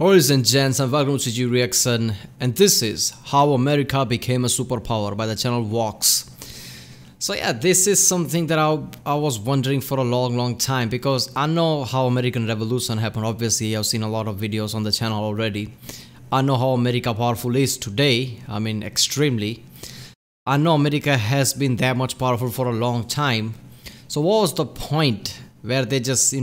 Ladies and gents, and welcome to G Reaction, and this is How America Became a Superpower by the channel Vox. So yeah, this is something that I was wondering for a long time, because I know how American Revolution happened. Obviously, I've seen a lot of videos on the channel already. I know how America powerful is today. I mean, extremely. I know America has been that much powerful for a long time. So what was the point where they just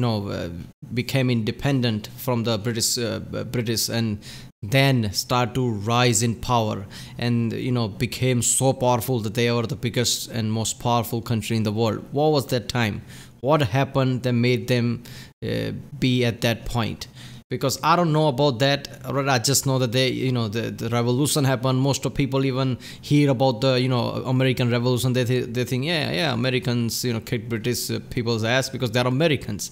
became independent from the British and then start to rise in power and became so powerful that they were the biggest and most powerful country in the world? What was that time? What happened that made them be at that point? Because I don't know about that. I just know that the revolution happened. Most of people even hear about the American Revolution. They think yeah Americans kicked British people's ass because they're Americans.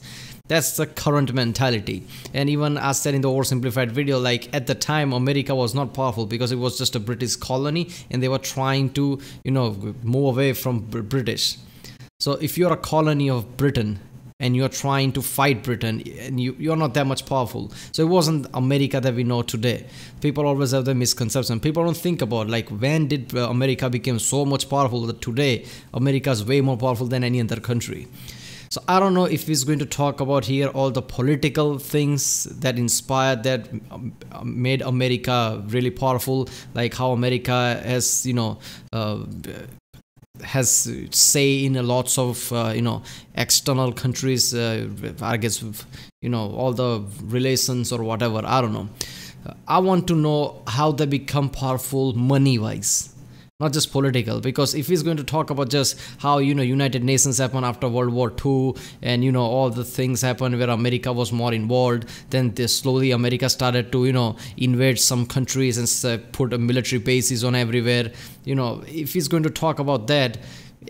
That's the current mentality. And even I said in the oversimplified video, like at the time America was not powerful because it was just a British colony and they were trying to move away from British. So if you're a colony of Britain and you're trying to fight Britain, and you're not that much powerful. So it wasn't America that we know today. People always have the misconception. People don't think about like when did America become so much powerful that today America is way more powerful than any other country. So I don't know if he's going to talk about here all the political things that inspired, that made America really powerful, like how America has say in lots of external countries, I guess all the relations or whatever. I don't know. I want to know how they become powerful money wise, not just political. Because if he's going to talk about just how United Nations happened after World War II and all the things happened where America was more involved, then slowly America started to invade some countries and put military bases on everywhere. If he's going to talk about that,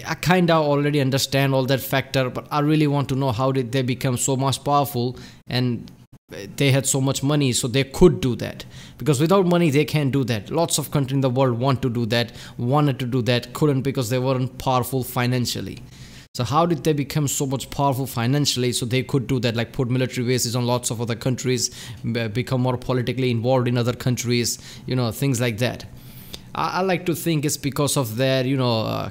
I kind of already understand all that factor, but I really want to know how did they become so much powerful and they had so much money so they could do that. Because without money they can't do that. Lots of countries in the world wanted to do that, couldn't because they weren't powerful financially. So how did they become so much powerful financially so they could do that, like put military bases on lots of other countries, become more politically involved in other countries, things like that. I like to think it's because of their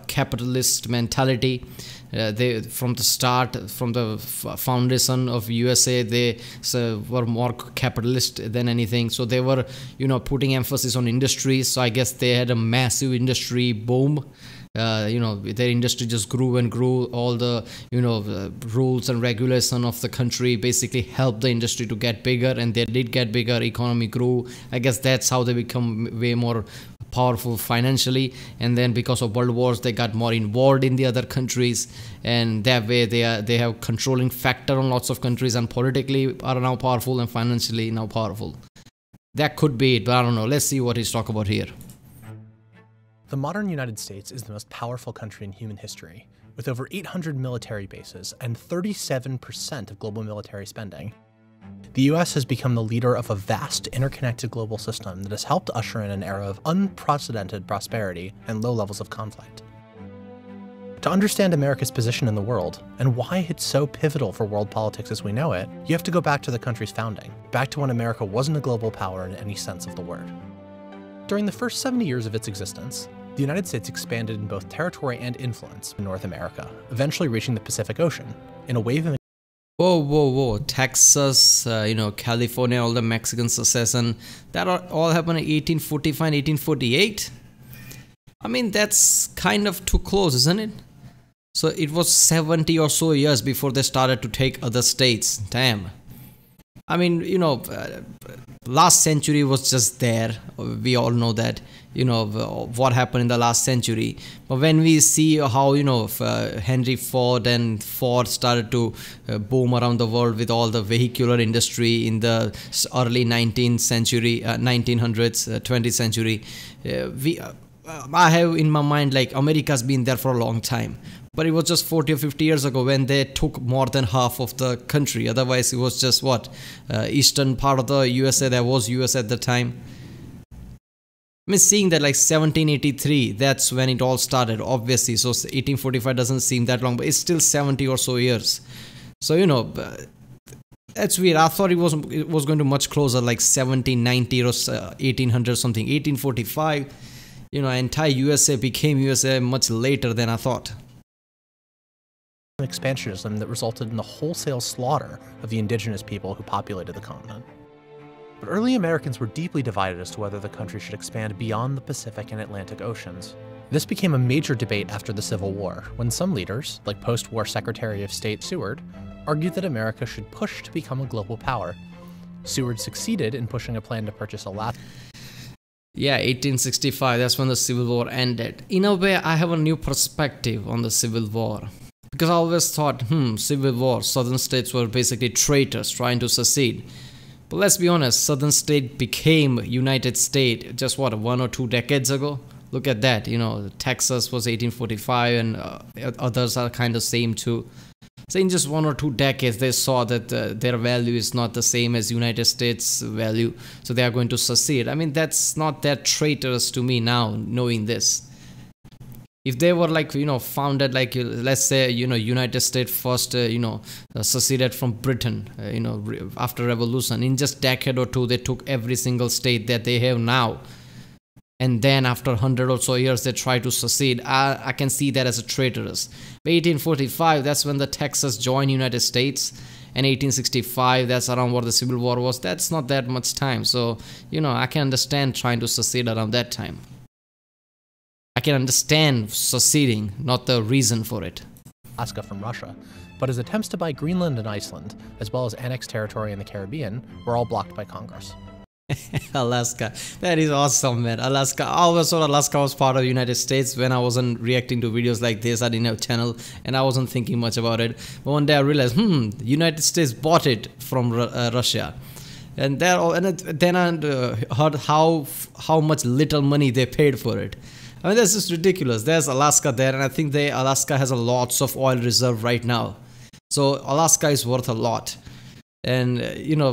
capitalist mentality. They from the start, from the foundation of USA, they were more capitalist than anything. So they were putting emphasis on industry. So I guess they had a massive industry boom. Their industry just grew and grew. All the rules and regulation of the country basically helped the industry to get bigger, and they did get bigger. Economy grew. I guess that's how they become way more powerful financially. And then because of world wars they got more involved in the other countries, and that way they have controlling factor on lots of countries, and politically are now powerful and financially now powerful. That could be it, but I don't know. Let's see what he's talking about here. The modern United States is the most powerful country in human history, with over 800 military bases and 37% of global military spending. The US has become the leader of a vast, interconnected global system that has helped usher in an era of unprecedented prosperity and low levels of conflict. To understand America's position in the world, and why it's so pivotal for world politics as we know it, you have to go back to the country's founding, back to when America wasn't a global power in any sense of the word. During the first 70 years of its existence, the United States expanded in both territory and influence in North America, eventually reaching the Pacific Ocean, in a wave of Whoa. Texas, California, all the Mexican secession, that all happened in 1845, 1848. I mean, that's kind of too close, isn't it? So it was 70 or so years before they started to take other states. Damn. I mean, last century was just there. We all know that, what happened in the last century. But when we see how, Henry Ford and Ford started to boom around the world with all the vehicular industry in the early 19th century, 1900s, 20th century, I have in my mind like America's been there for a long time. But it was just 40 or 50 years ago when they took more than half of the country. Otherwise, it was just eastern part of the USA. There was US at the time. I mean, seeing that like 1783, that's when it all started, obviously. So 1845 doesn't seem that long, but it's still 70 or so years. So, That's weird. I thought it was going to much closer, like 1790 or 1800 something, 1845. Entire USA became USA much later than I thought. Expansionism that resulted in the wholesale slaughter of the indigenous people who populated the continent. But early Americans were deeply divided as to whether the country should expand beyond the Pacific and Atlantic Oceans. This became a major debate after the Civil War, when some leaders, like post-war Secretary of State Seward, argued that America should push to become a global power. Seward succeeded in pushing a plan to purchase Alaska. Yeah, 1865, that's when the Civil War ended. In a way, I have a new perspective on the Civil War. Because I always thought, Civil War, southern states were basically traitors trying to secede. But let's be honest, southern state became United States just 1 or 2 decades ago. Look at that, Texas was 1845 and others are kind of same too. So in just 1 or 2 decades, they saw that their value is not the same as United States value. So they are going to secede. I mean, that's not that traitorous to me now, knowing this. If they were founded let's say United States first seceded from Britain after revolution, in just decade or two they took every single state that they have now, and then after 100 or so years they try to secede. I can see that as a traitorous. But 1845, that's when the Texas joined United States, and 1865, that's around what the Civil War was. That's not that much time, so I can understand trying to secede around that time. I can understand seceding, not the reason for it. Alaska from Russia, but his attempts to buy Greenland and Iceland, as well as annex territory in the Caribbean, were all blocked by Congress. Alaska, that is awesome, man. Alaska, I always thought Alaska was part of the United States. When I wasn't reacting to videos like this, I didn't have a channel and I wasn't thinking much about it. But one day I realized, United States bought it from Russia. And then I heard how much little money they paid for it. I mean, that's just ridiculous. There's Alaska there, and I think Alaska has lots of oil reserve right now. So Alaska is worth a lot. And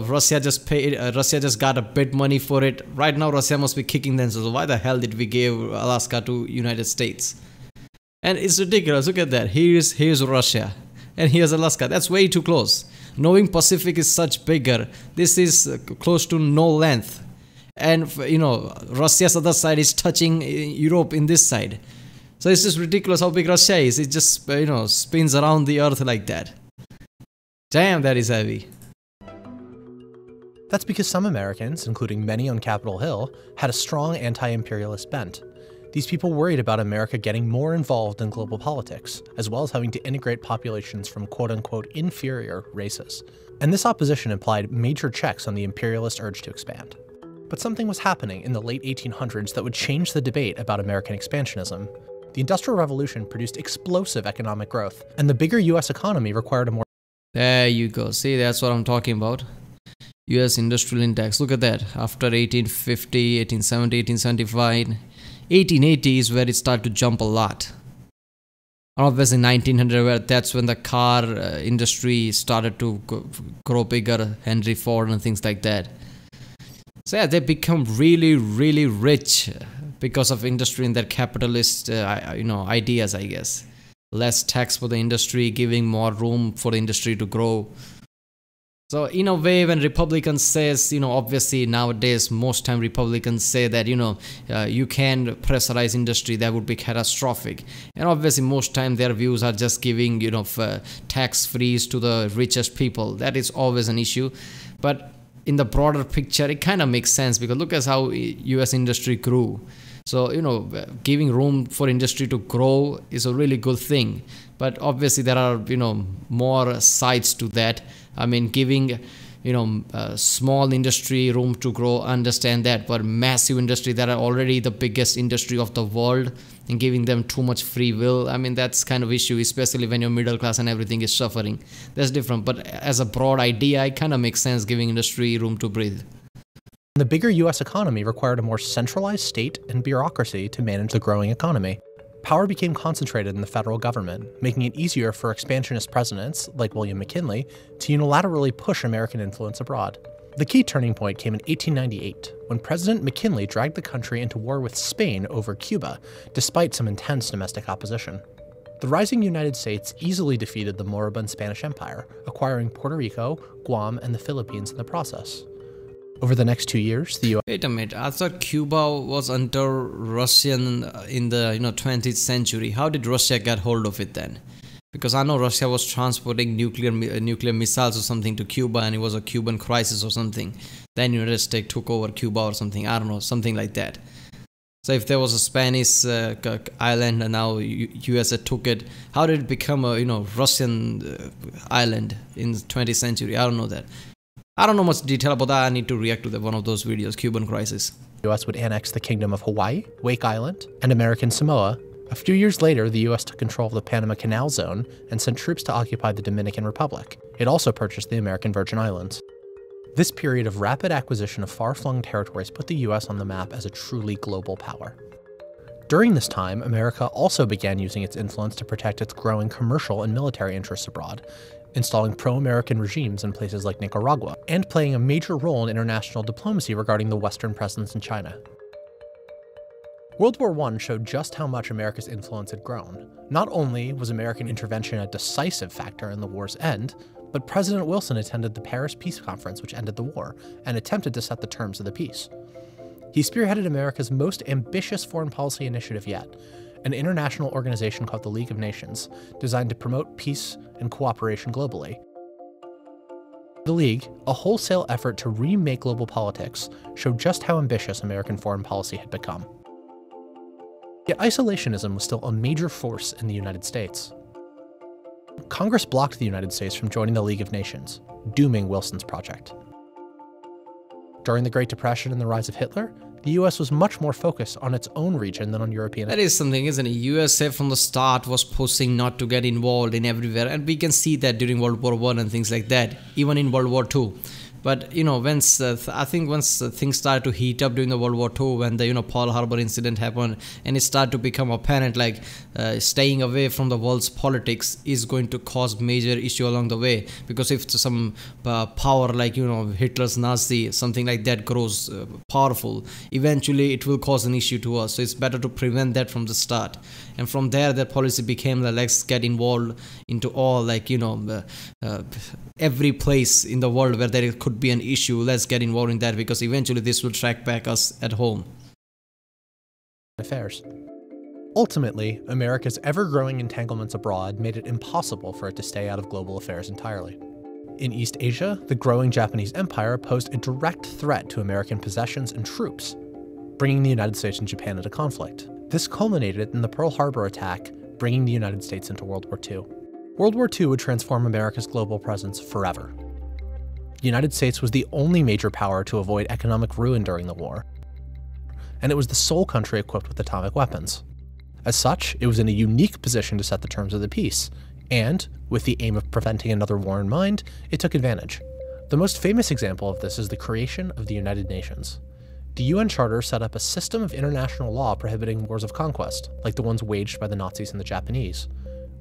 Russia just got a bit money for it. Right now Russia must be kicking themselves. Why the hell did we give Alaska to United States? And it's ridiculous. Look at that. Here's Russia and here's Alaska. That's way too close. Knowing Pacific is such bigger, this is close to no length. And Russia's other side is touching Europe in this side. So it's just ridiculous how big Russia is. It just spins around the earth like that. Damn, that is heavy. That's because some Americans, including many on Capitol Hill, had a strong anti-imperialist bent. These people worried about America getting more involved in global politics, as well as having to integrate populations from quote-unquote inferior races. And this opposition implied major checks on the imperialist urge to expand. But something was happening in the late 1800s that would change the debate about American expansionism. The Industrial Revolution produced explosive economic growth, and the bigger US economy required a more... There you go. See, that's what I'm talking about. US Industrial Index. Look at that. After 1850, 1870, 1875, 1880 is where it started to jump a lot. Obviously 1900, that's when the car industry started to grow bigger, Henry Ford and things like that. So yeah, they become really, really rich because of industry and their capitalist, ideas, I guess. Less tax for the industry, giving more room for the industry to grow. So in a way, when Republicans says, obviously nowadays, most time Republicans say that, you can pressurize industry, that would be catastrophic. And obviously most time their views are just giving, tax freeze to the richest people. That is always an issue. But in the broader picture, it kind of makes sense because look at how US industry grew. So, giving room for industry to grow is a really good thing. But obviously there are, more sides to that. I mean, giving, small industry room to grow, understand that. But massive industry that are already the biggest industry of the world and giving them too much free will, I mean, that's kind of issue, especially when you're middle class and everything is suffering. That's different. But as a broad idea, it kind of makes sense giving industry room to breathe. The bigger US economy required a more centralized state and bureaucracy to manage the growing economy. Power became concentrated in the federal government, making it easier for expansionist presidents, like William McKinley, to unilaterally push American influence abroad. The key turning point came in 1898, when President McKinley dragged the country into war with Spain over Cuba, despite some intense domestic opposition. The rising United States easily defeated the moribund Spanish Empire, acquiring Puerto Rico, Guam, and the Philippines in the process. Over the next 2 years, the U.S. Wait a minute, I thought Cuba was under Russian in the 20th century. How did Russia get hold of it then? Because I know Russia was transporting nuclear missiles or something to Cuba, and it was a Cuban crisis or something. Then United States took over Cuba or something. I don't know, something like that. So if there was a Spanish island and now USA took it, how did it become a Russian island in the 20th century? I don't know that. I don't know much detail about that. I need to react to one of those videos, Cuban Crisis. The U.S. would annex the Kingdom of Hawaii, Wake Island, and American Samoa. A few years later, the U.S. took control of the Panama Canal Zone and sent troops to occupy the Dominican Republic. It also purchased the American Virgin Islands. This period of rapid acquisition of far-flung territories put the U.S. on the map as a truly global power. During this time, America also began using its influence to protect its growing commercial and military interests abroad, installing pro-American regimes in places like Nicaragua, and playing a major role in international diplomacy regarding the Western presence in China. World War I showed just how much America's influence had grown. Not only was American intervention a decisive factor in the war's end, but President Wilson attended the Paris Peace Conference, which ended the war, and attempted to set the terms of the peace. He spearheaded America's most ambitious foreign policy initiative yet, an international organization called the League of Nations, designed to promote peace and cooperation globally. The League, a wholesale effort to remake global politics, showed just how ambitious American foreign policy had become. Yet isolationism was still a major force in the United States. Congress blocked the United States from joining the League of Nations, dooming Wilson's project. During the Great Depression and the rise of Hitler, the US was much more focused on its own region than on European. That is something, isn't it? USA from the start was pushing not to get involved in everywhere, and we can see that during World War I and things like that, even in World War II. But once I think once things started to heat up during the World War II, when the Pearl Harbor incident happened, and it started to become apparent like staying away from the world's politics is going to cause major issue along the way. Because if some power like Hitler's Nazi, something like that grows powerful, eventually it will cause an issue to us. So it's better to prevent that from the start. And from there, that policy became like, let's get involved into all every place in the world where there could be an issue. Let's get involved in that, because eventually this will track back us at home. Affairs. Ultimately, America's ever-growing entanglements abroad made it impossible for it to stay out of global affairs entirely. In East Asia, the growing Japanese Empire posed a direct threat to American possessions and troops, bringing the United States and Japan into conflict. This culminated in the Pearl Harbor attack, bringing the United States into World War II. World War II would transform America's global presence forever. The United States was the only major power to avoid economic ruin during the war, and it was the sole country equipped with atomic weapons. As such, it was in a unique position to set the terms of the peace, and, with the aim of preventing another war in mind, it took advantage. The most famous example of this is the creation of the United Nations. The UN Charter set up a system of international law prohibiting wars of conquest, like the ones waged by the Nazis and the Japanese.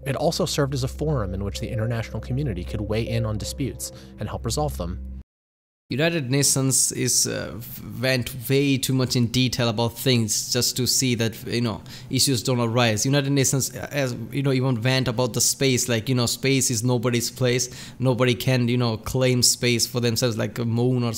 It also served as a forum in which the international community could weigh in on disputes and help resolve them. United Nations went way too much in detail about things just to see that issues don't arise. United Nations even went about the space, like space is nobody's place. Nobody can claim space for themselves, like a moon or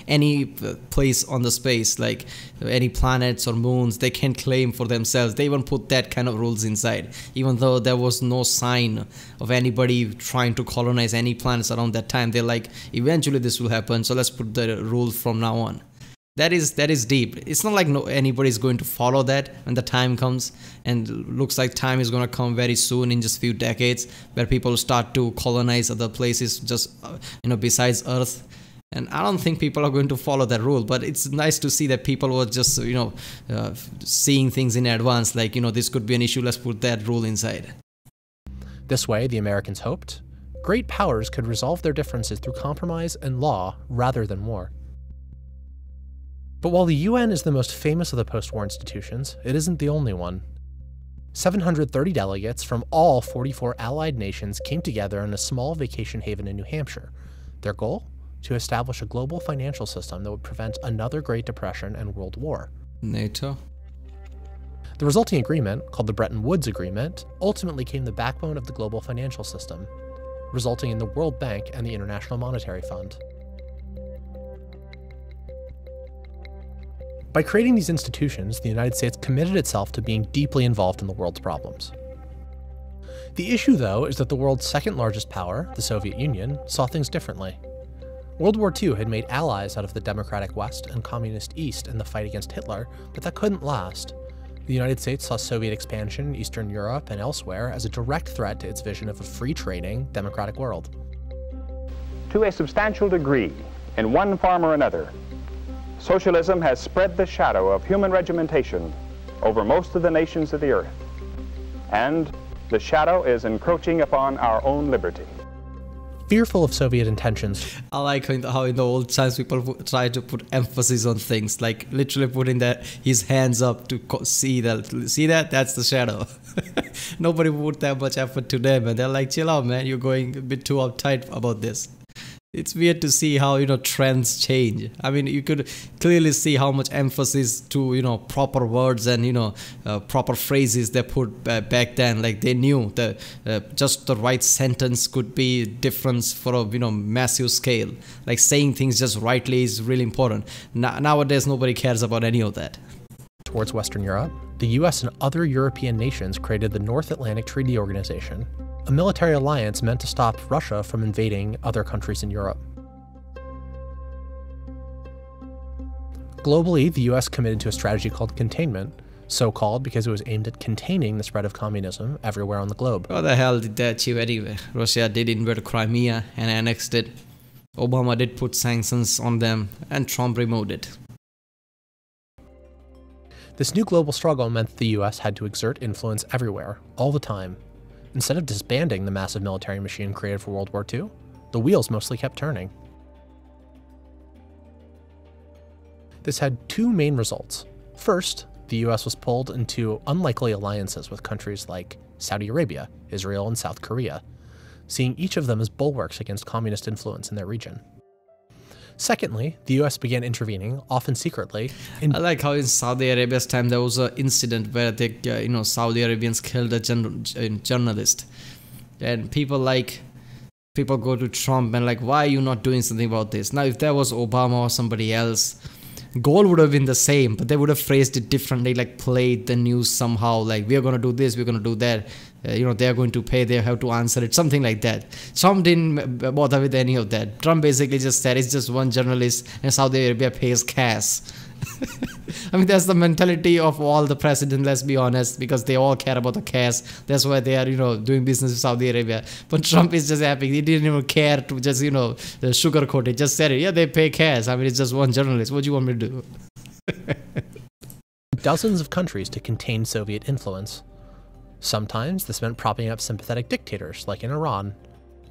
any place on the space, like any planets or moons, they can't claim for themselves. They even put that kind of rules inside, even though there was no sign of anybody trying to colonize any planets around that time. They're like, eventually this will happen, so let's put the rule from now on. That is deep. It's not like anybody's going to follow that when the time comes, and looks like time is going to come very soon, in just few decades, where people start to colonize other places just besides Earth. And I don't think people are going to follow that rule, but it's nice to see that people were just seeing things in advance, like this could be an issue, let's put that rule inside. This way, the Americans hoped, great powers could resolve their differences through compromise and law rather than war. But while the UN is the most famous of the post-war institutions, it isn't the only one. 730 delegates from all 44 allied nations came together in a small vacation haven in New Hampshire. Their goal? To establish a global financial system that would prevent another Great Depression and World War. NATO? The resulting agreement, called the Bretton Woods Agreement, ultimately became the backbone of the global financial system, resulting in the World Bank and the International Monetary Fund. By creating these institutions, the United States committed itself to being deeply involved in the world's problems. The issue, though, is that the world's second largest power, the Soviet Union, saw things differently. World War II had made allies out of the democratic West and communist East in the fight against Hitler, but that couldn't last. The United States saw Soviet expansion in Eastern Europe and elsewhere as a direct threat to its vision of a free-trading, democratic world. To a substantial degree, in one form or another, socialism has spread the shadow of human regimentation over most of the nations of the earth, and the shadow is encroaching upon our own liberty. Fearful of Soviet intentions, I like how in the old times people try to put emphasis on things, like literally putting his hands up to see that that's the shadow. Nobody put that much effort to them, and they're like, chill out, man, you're going a bit too uptight about this. It's weird to see how, trends change. I mean, you could clearly see how much emphasis to, proper words and, proper phrases they put back then. Like they knew that just the right sentence could be difference for a, massive scale. Like saying things just rightly is really important. Nowadays, nobody cares about any of that. Towards Western Europe, the US and other European nations created the North Atlantic Treaty Organization, a military alliance meant to stop Russia from invading other countries in Europe. Globally, the US committed to a strategy called containment, so called because it was aimed at containing the spread of communism everywhere on the globe. What the hell did they achieve anyway? Russia did invade Crimea and annexed it. Obama did put sanctions on them, and Trump removed it. This new global struggle meant that the US had to exert influence everywhere, all the time. Instead of disbanding the massive military machine created for World War II, the wheels mostly kept turning. This had two main results. First, the US was pulled into unlikely alliances with countries like Saudi Arabia, Israel, and South Korea, seeing each of them as bulwarks against communist influence in their region. Secondly, the US began intervening, often secretly. I like how in Saudi Arabia's time there was an incident where they, Saudi Arabians killed a journalist, and people go to Trump and like, why are you not doing something about this? Now, if there was Obama or somebody else, goal would have been the same, but they would have phrased it differently, like played the news somehow, like we're gonna do this, we're gonna do that. They're going to pay, they have to answer it, something like that. Trump didn't bother with any of that. Trump basically just said it's just one journalist and Saudi Arabia pays cash. I mean, that's the mentality of all the presidents, let's be honest, because they all care about the cash. That's why they are, doing business with Saudi Arabia. But Trump is just happy. He didn't even care to just, sugarcoat it. Just said it. Yeah, they pay cash. I mean, it's just one journalist. What do you want me to do? Dozens of countries to contain Soviet influence. Sometimes this meant propping up sympathetic dictators, like in Iran.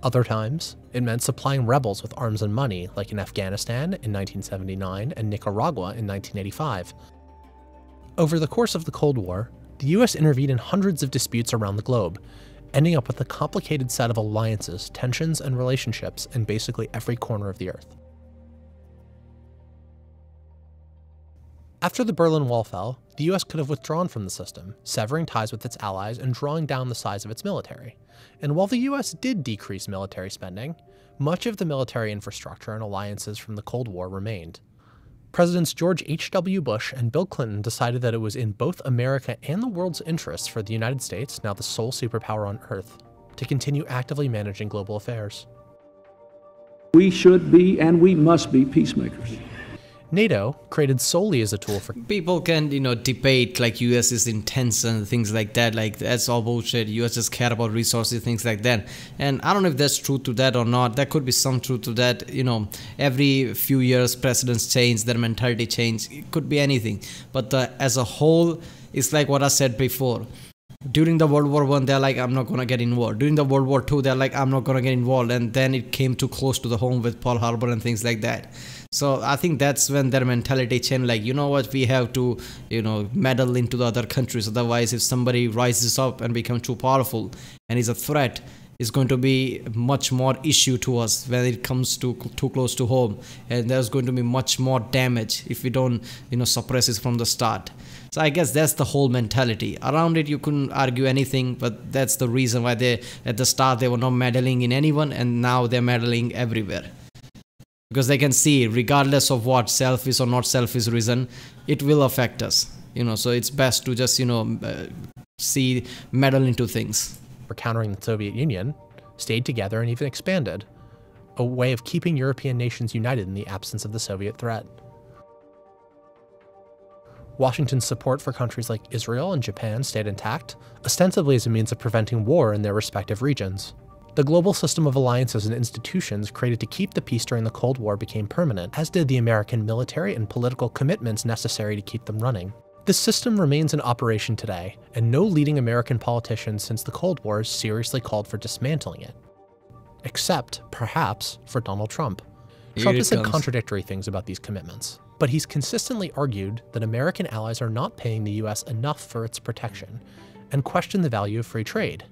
Other times, it meant supplying rebels with arms and money, like in Afghanistan in 1979 and Nicaragua in 1985. Over the course of the Cold War, the US intervened in hundreds of disputes around the globe, ending up with a complicated set of alliances, tensions, and relationships in basically every corner of the Earth. After the Berlin Wall fell, the US could have withdrawn from the system, severing ties with its allies and drawing down the size of its military. And while the US did decrease military spending, much of the military infrastructure and alliances from the Cold War remained. Presidents George H.W. Bush and Bill Clinton decided that it was in both America and the world's interests for the United States, now the sole superpower on Earth, to continue actively managing global affairs. We should be and we must be peacemakers. NATO, created solely as a tool for... People can, debate like US is intense and things like that. Like, that's all bullshit. US just care about resources, things like that. And I don't know if there's truth to that or not. There could be some truth to that. Every few years, presidents change, their mentality change. It could be anything. But as a whole, it's like what I said before. During the World War I, they're like, I'm not going to get involved. During the World War II, they're like, I'm not going to get involved. And then it came too close to the home with Pearl Harbor and things like that. So I think that's when their mentality changed. Like, you know what, we have to, meddle into the other countries. Otherwise, if somebody rises up and becomes too powerful and is a threat, is going to be much more issue to us when it comes to too close to home, and there's going to be much more damage if we don't suppress it from the start. So I guess that's the whole mentality around it. You couldn't argue anything, but that's the reason why they at the start they were not meddling in anyone, and now they're meddling everywhere, because they can see regardless of what selfish or not selfish reason, it will affect us. So it's best to just see meddle into things. For countering the Soviet Union, stayed together and even expanded, a way of keeping European nations united in the absence of the Soviet threat. Washington's support for countries like Israel and Japan stayed intact, ostensibly as a means of preventing war in their respective regions. The global system of alliances and institutions created to keep the peace during the Cold War became permanent, as did the American military and political commitments necessary to keep them running. This system remains in operation today, and no leading American politician since the Cold War has seriously called for dismantling it. Except, perhaps, for Donald Trump. Trump has said contradictory things about these commitments, but he's consistently argued that American allies are not paying the US enough for its protection, and questioned the value of free trade.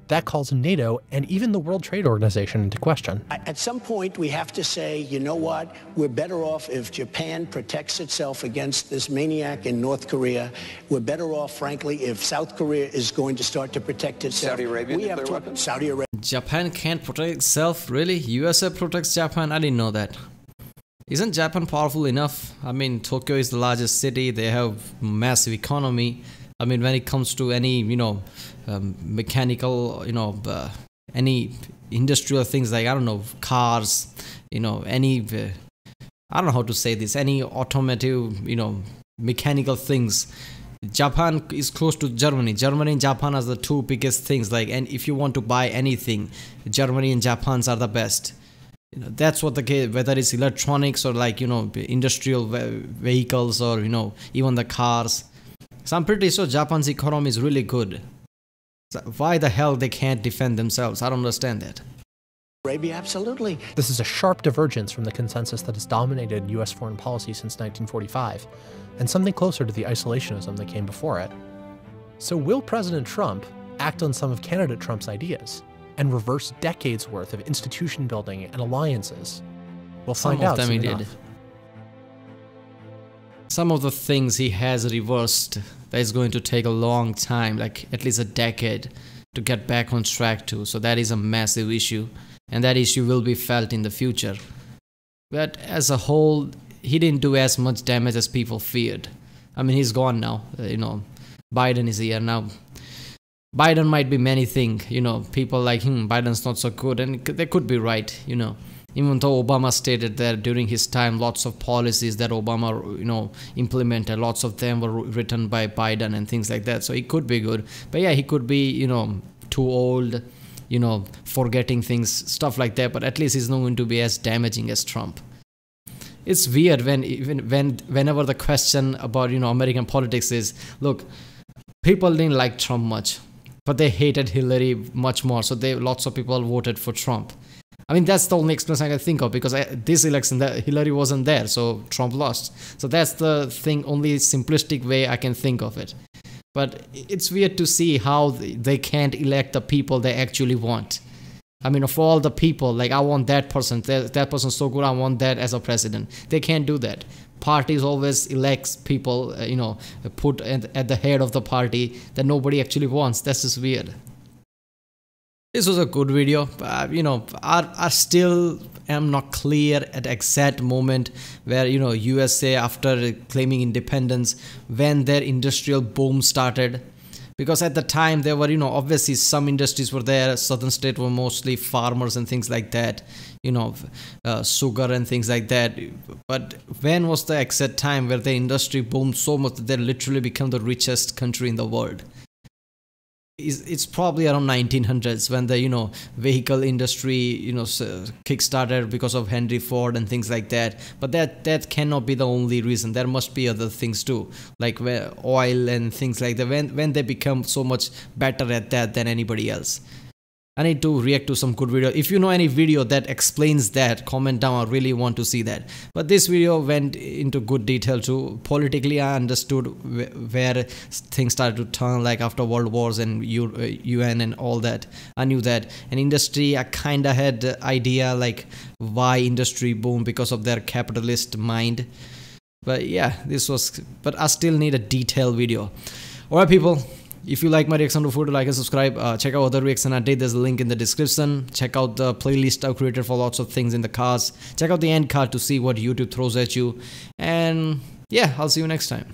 That calls NATO and even the World Trade Organization into question. At some point, we have to say, you know what? We're better off if Japan protects itself against this maniac in North Korea. We're better off, frankly, if South Korea is going to start to protect itself. Saudi Arabia, nuclear weapons? Saudi Arabia. Japan can't protect itself? Really? USA protects Japan? I didn't know that. Isn't Japan powerful enough? I mean, Tokyo is the largest city. They have massive economy. I mean, when it comes to any, mechanical, any industrial things like, I don't know, cars, any, I don't know how to say this, any automotive, mechanical things. Japan is close to Germany. Germany and Japan are the two biggest things. And if you want to buy anything, Germany and Japan are the best. That's what the case, whether it's electronics or industrial vehicles or, even the cars. So I'm pretty sure Japan's economy is really good. So why the hell they can't defend themselves? I don't understand that. Arabia, absolutely. This is a sharp divergence from the consensus that has dominated US foreign policy since 1945, and something closer to the isolationism that came before it. So will President Trump act on some of candidate Trump's ideas and reverse decades worth of institution building and alliances? We'll find out soon enough. Some of the things he has reversed, that is going to take a long time, like at least a decade, to get back on track to. So that is a massive issue, and that issue will be felt in the future. But as a whole, he didn't do as much damage as people feared. I mean, he's gone now. Biden is here now. Biden might be many things. People like him, Biden's not so good, and they could be right. Even though Obama stated that during his time, lots of policies that Obama, implemented, lots of them were written by Biden and things like that. So he could be good. But yeah, he could be, too old, forgetting things, stuff like that. But at least he's not going to be as damaging as Trump. It's weird whenever the question about, American politics is, look, people didn't like Trump much, but they hated Hillary much more. So lots of people voted for Trump. I mean, that's the only explanation I can think of, because this election, Hillary wasn't there, so Trump lost. So that's the thing, only simplistic way I can think of it. But it's weird to see how they can't elect the people they actually want. I mean, of all the people, I want that person, that person's so good, I want that as a president. They can't do that. Parties always elects people, put at the head of the party that nobody actually wants. That's just weird. This was a good video. I still am not clear at the exact moment where, USA, after claiming independence, when their industrial boom started. Because at the time, there were, obviously some industries were there. Southern states were mostly farmers and things like that, sugar and things like that. But when was the exact time where the industry boomed so much that they literally became the richest country in the world? It's probably around 1900s when the vehicle industry kick-started because of Henry Ford and things like that. But that cannot be the only reason. There must be other things too, like where oil and things like that, when they become so much better at that than anybody else. I need to react to some good video. If you know any video that explains that, comment down. I really want to see that. But this video went into good detail too. Politically, I understood where things started to turn, like after World Wars and UN and all that. I knew that. And industry, I kind of had the idea like why industry boomed, because of their capitalist mind. But yeah, but I still need a detailed video. Alright people, if you like my reaction to food, like and subscribe. Check out other reaction I did. There's a link in the description. Check out the playlist I've created for lots of things in the cars. Check out the end card to see what YouTube throws at you. And yeah, I'll see you next time.